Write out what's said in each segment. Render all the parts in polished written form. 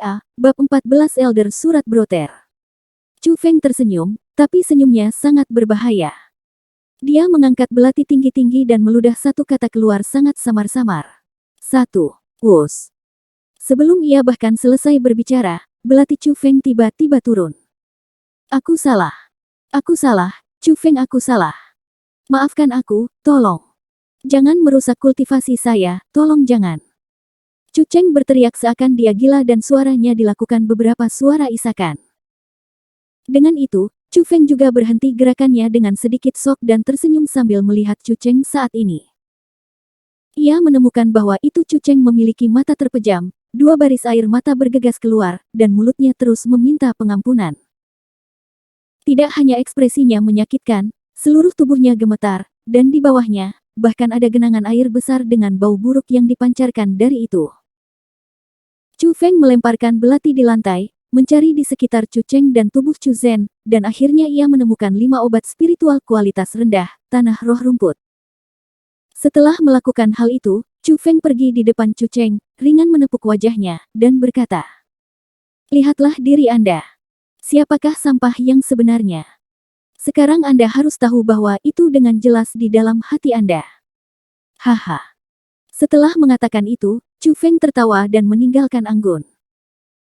PA, Bab 14 Elder Surat Broter. Chu Feng tersenyum, tapi senyumnya sangat berbahaya. Dia mengangkat belati tinggi-tinggi dan meludah satu kata keluar sangat samar-samar. 1. Wus. Sebelum ia bahkan selesai berbicara, belati Chu Feng tiba-tiba turun. Aku salah. Aku salah, Chu Feng, aku salah. Maafkan aku, tolong. Jangan merusak kultivasi saya, tolong jangan. Chu Cheng berteriak seakan dia gila dan suaranya dilakukan beberapa suara isakan. Dengan itu, Chu Feng juga berhenti gerakannya dengan sedikit shock dan tersenyum sambil melihat Chu Cheng saat ini. Ia menemukan bahwa itu Chu Cheng memiliki mata terpejam, dua baris air mata bergegas keluar, dan mulutnya terus meminta pengampunan. Tidak hanya ekspresinya menyakitkan, seluruh tubuhnya gemetar, dan di bawahnya, bahkan ada genangan air besar dengan bau buruk yang dipancarkan dari itu. Chu Feng melemparkan belati di lantai, mencari di sekitar Chu Cheng dan tubuh Chu Zhen, dan akhirnya ia menemukan 5 obat spiritual kualitas rendah, tanah roh rumput. Setelah melakukan hal itu, Chu Feng pergi di depan Chu Cheng, ringan menepuk wajahnya, dan berkata, "Lihatlah diri Anda. Siapakah sampah yang sebenarnya? Sekarang Anda harus tahu bahwa itu dengan jelas di dalam hati Anda." Haha. Setelah mengatakan itu, Chu Feng tertawa dan meninggalkan anggun.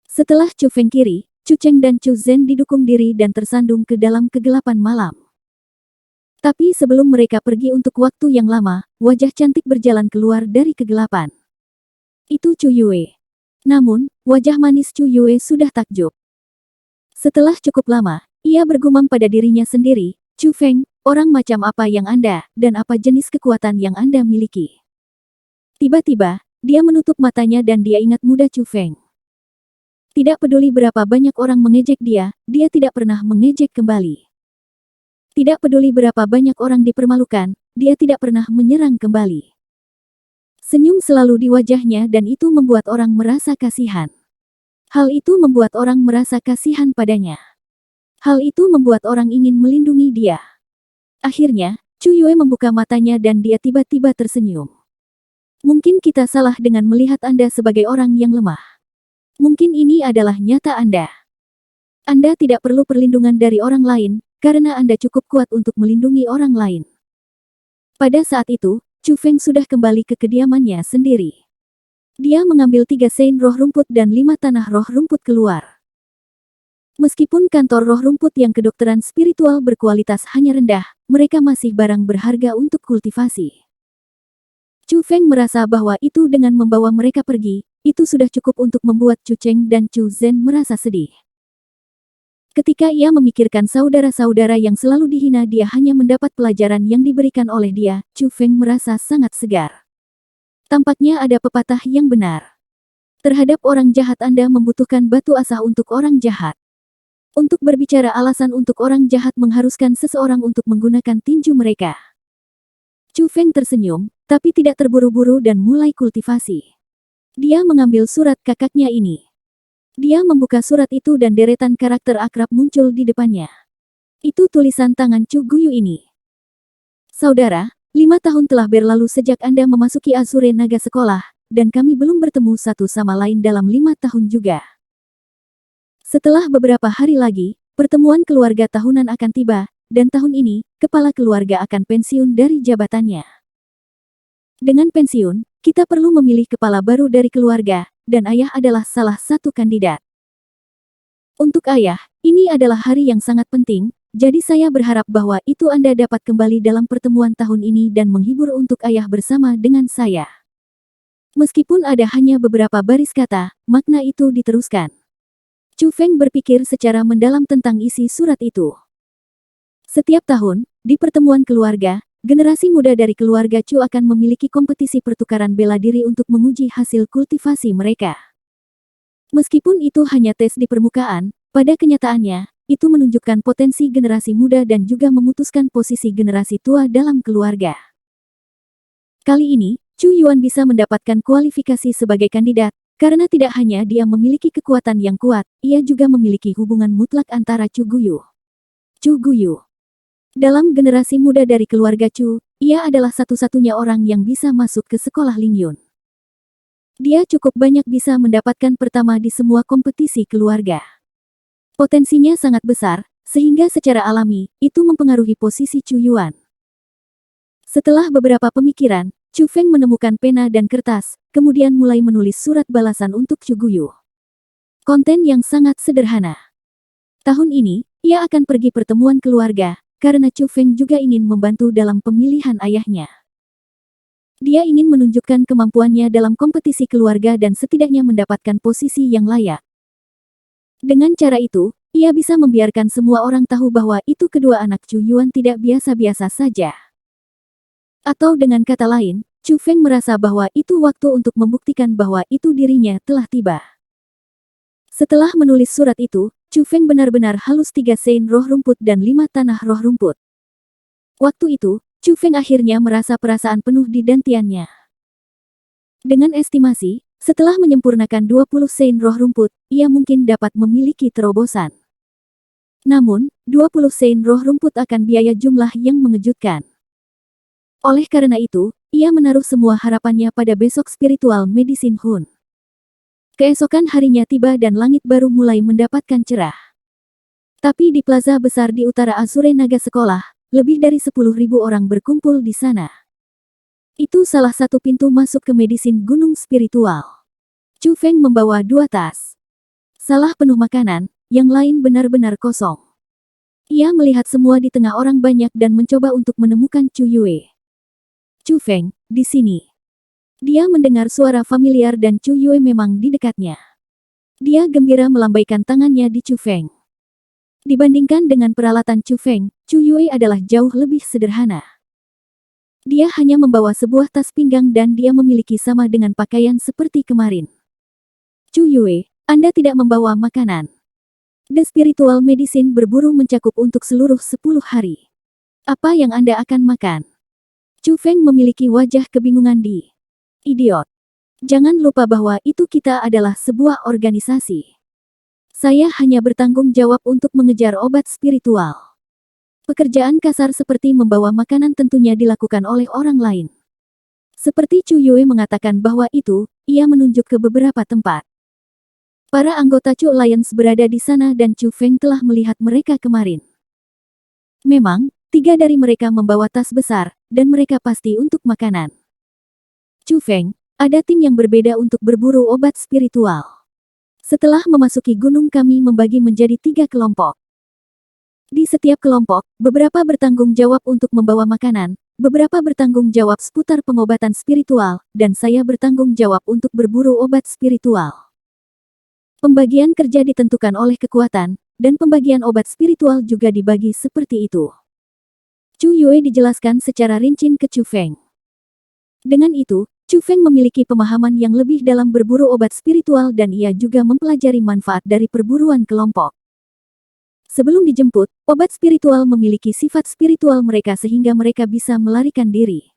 Setelah Chu Feng kiri, Chu Cheng dan Chu Zhen didukung diri dan tersandung ke dalam kegelapan malam. Tapi sebelum mereka pergi untuk waktu yang lama, wajah cantik berjalan keluar dari kegelapan. Itu Chu Yue. Namun, wajah manis Chu Yue sudah takjub. Setelah cukup lama, ia bergumam pada dirinya sendiri, "Chu Feng, orang macam apa yang Anda, dan apa jenis kekuatan yang Anda miliki?" Tiba-tiba, dia menutup matanya dan dia ingat muda Chu Feng. Tidak peduli berapa banyak orang mengejek dia tidak pernah mengejek kembali. Tidak peduli berapa banyak orang dipermalukan, dia tidak pernah menyerang kembali. Senyum selalu di wajahnya dan itu membuat orang merasa kasihan. Hal itu membuat orang merasa kasihan padanya. Hal itu membuat orang ingin melindungi dia. Akhirnya, Chu Yue membuka matanya dan dia tiba-tiba tersenyum. "Mungkin kita salah dengan melihat Anda sebagai orang yang lemah. Mungkin ini adalah nyata Anda. Anda tidak perlu perlindungan dari orang lain, karena Anda cukup kuat untuk melindungi orang lain." Pada saat itu, Chu Feng sudah kembali ke kediamannya sendiri. Dia mengambil 3 sein roh rumput dan 5 tanah roh rumput keluar. Meskipun kantor roh rumput yang kedokteran spiritual berkualitas hanya rendah, mereka masih barang berharga untuk kultivasi. Chu Feng merasa bahwa itu dengan membawa mereka pergi, itu sudah cukup untuk membuat Chu Cheng dan Chu Zhen merasa sedih. Ketika ia memikirkan saudara-saudara yang selalu dihina dia hanya mendapat pelajaran yang diberikan oleh dia, Chu Feng merasa sangat segar. Tampaknya ada pepatah yang benar. Terhadap orang jahat Anda membutuhkan batu asah untuk orang jahat. Untuk berbicara alasan untuk orang jahat mengharuskan seseorang untuk menggunakan tinju mereka. Chu Feng tersenyum, tapi tidak terburu-buru dan mulai kultivasi. Dia mengambil surat kakaknya ini. Dia membuka surat itu dan deretan karakter akrab muncul di depannya. Itu tulisan tangan Chu Guyu ini. "Saudara, 5 tahun telah berlalu sejak Anda memasuki Azure Naga Sekolah, dan kami belum bertemu satu sama lain dalam 5 tahun juga. Setelah beberapa hari lagi, pertemuan keluarga tahunan akan tiba, dan tahun ini, kepala keluarga akan pensiun dari jabatannya. Dengan pensiun, kita perlu memilih kepala baru dari keluarga, dan ayah adalah salah satu kandidat. Untuk ayah, ini adalah hari yang sangat penting, jadi saya berharap bahwa itu Anda dapat kembali dalam pertemuan tahun ini dan menghibur untuk ayah bersama dengan saya." Meskipun ada hanya beberapa baris kata, makna itu diteruskan. Chu Feng berpikir secara mendalam tentang isi surat itu. Setiap tahun, di pertemuan keluarga, generasi muda dari keluarga Chu akan memiliki kompetisi pertukaran bela diri untuk menguji hasil kultivasi mereka. Meskipun itu hanya tes di permukaan, pada kenyataannya, itu menunjukkan potensi generasi muda dan juga memutuskan posisi generasi tua dalam keluarga. Kali ini, Chu Yuan bisa mendapatkan kualifikasi sebagai kandidat, karena tidak hanya dia memiliki kekuatan yang kuat, ia juga memiliki hubungan mutlak antara Chu Guyu. Chu Guyu. Dalam generasi muda dari keluarga Chu, ia adalah satu-satunya orang yang bisa masuk ke sekolah Lingyun. Dia cukup banyak bisa mendapatkan pertama di semua kompetisi keluarga. Potensinya sangat besar, sehingga secara alami, itu mempengaruhi posisi Chu Yuan. Setelah beberapa pemikiran, Chu Feng menemukan pena dan kertas, kemudian mulai menulis surat balasan untuk Chu Guyu. Konten yang sangat sederhana. Tahun ini, ia akan pergi pertemuan keluarga, karena Chu Feng juga ingin membantu dalam pemilihan ayahnya. Dia ingin menunjukkan kemampuannya dalam kompetisi keluarga dan setidaknya mendapatkan posisi yang layak. Dengan cara itu, ia bisa membiarkan semua orang tahu bahwa itu kedua anak Chu Yuan tidak biasa-biasa saja. Atau dengan kata lain, Chu Feng merasa bahwa itu waktu untuk membuktikan bahwa itu dirinya telah tiba. Setelah menulis surat itu, Chu Feng benar-benar halus 3 sein roh rumput dan 5 tanah roh rumput. Waktu itu, Chu Feng akhirnya merasa perasaan penuh di dantiannya. Dengan estimasi, setelah menyempurnakan 20 sein roh rumput, ia mungkin dapat memiliki terobosan. Namun, 20 sein roh rumput akan biaya jumlah yang mengejutkan. Oleh karena itu, ia menaruh semua harapannya pada besok spiritual medicine Hun. Keesokan harinya tiba dan langit baru mulai mendapatkan cerah. Tapi di plaza besar di utara Azure Naga Sekolah, lebih dari 10.000 orang berkumpul di sana. Itu salah satu pintu masuk ke medisin gunung spiritual. Chu Feng membawa 2 tas. Salah penuh makanan, yang lain benar-benar kosong. Ia melihat semua di tengah orang banyak dan mencoba untuk menemukan Chu Yue. Chu Feng, di sini. Dia mendengar suara familiar dan Chu Yue memang di dekatnya. Dia gembira melambaikan tangannya di Chu Feng. Dibandingkan dengan peralatan Chu Feng, Chu Yue adalah jauh lebih sederhana. Dia hanya membawa sebuah tas pinggang dan dia memiliki sama dengan pakaian seperti kemarin. Chu Yue, Anda tidak membawa makanan. The Spiritual Medicine berburu mencakup untuk seluruh 10 hari. Apa yang Anda akan makan? Chu Feng memiliki wajah kebingungan di. Idiot. Jangan lupa bahwa itu kita adalah sebuah organisasi. Saya hanya bertanggung jawab untuk mengejar obat spiritual. Pekerjaan kasar seperti membawa makanan tentunya dilakukan oleh orang lain. Seperti Chu Yue mengatakan bahwa itu, ia menunjuk ke beberapa tempat. Para anggota Chu Alliance berada di sana dan Chu Feng telah melihat mereka kemarin. Memang, 3 dari mereka membawa tas besar, dan mereka pasti untuk makanan. Chu Feng, ada tim yang berbeda untuk berburu obat spiritual. Setelah memasuki gunung kami membagi menjadi 3 kelompok. Di setiap kelompok, beberapa bertanggung jawab untuk membawa makanan, beberapa bertanggung jawab seputar pengobatan spiritual, dan saya bertanggung jawab untuk berburu obat spiritual. Pembagian kerja ditentukan oleh kekuatan, dan pembagian obat spiritual juga dibagi seperti itu. Chu Yue dijelaskan secara rinci ke Chu Feng. Dengan itu, Chu Feng memiliki pemahaman yang lebih dalam berburu obat spiritual dan ia juga mempelajari manfaat dari perburuan kelompok. Sebelum dijemput, obat spiritual memiliki sifat spiritual mereka sehingga mereka bisa melarikan diri.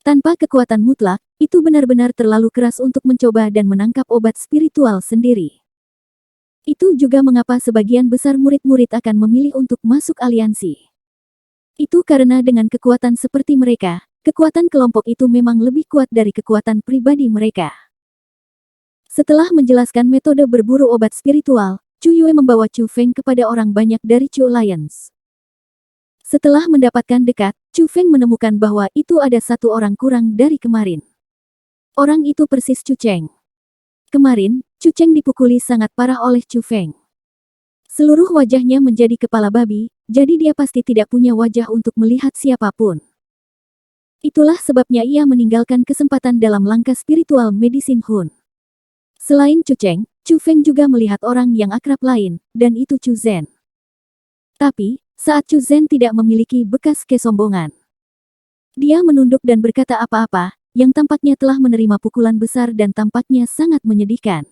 Tanpa kekuatan mutlak, itu benar-benar terlalu keras untuk mencoba dan menangkap obat spiritual sendiri. Itu juga mengapa sebagian besar murid-murid akan memilih untuk masuk aliansi. Itu karena dengan kekuatan seperti mereka, kekuatan kelompok itu memang lebih kuat dari kekuatan pribadi mereka. Setelah menjelaskan metode berburu obat spiritual, Chu Yue membawa Chu Feng kepada orang banyak dari Chu Alliance. Setelah mendapatkan dekat, Chu Feng menemukan bahwa itu ada 1 orang kurang dari kemarin. Orang itu persis Chu Cheng. Kemarin, Chu Cheng dipukuli sangat parah oleh Chu Feng. Seluruh wajahnya menjadi kepala babi, jadi dia pasti tidak punya wajah untuk melihat siapapun. Itulah sebabnya ia meninggalkan kesempatan dalam langkah spiritual medicine Hun. Selain Chu Cheng, Chu Feng juga melihat orang yang akrab lain, dan itu Chu Zhen. Tapi, saat Chu Zhen tidak memiliki bekas kesombongan. Dia menunduk dan berkata apa-apa, yang tampaknya telah menerima pukulan besar dan tampaknya sangat menyedihkan.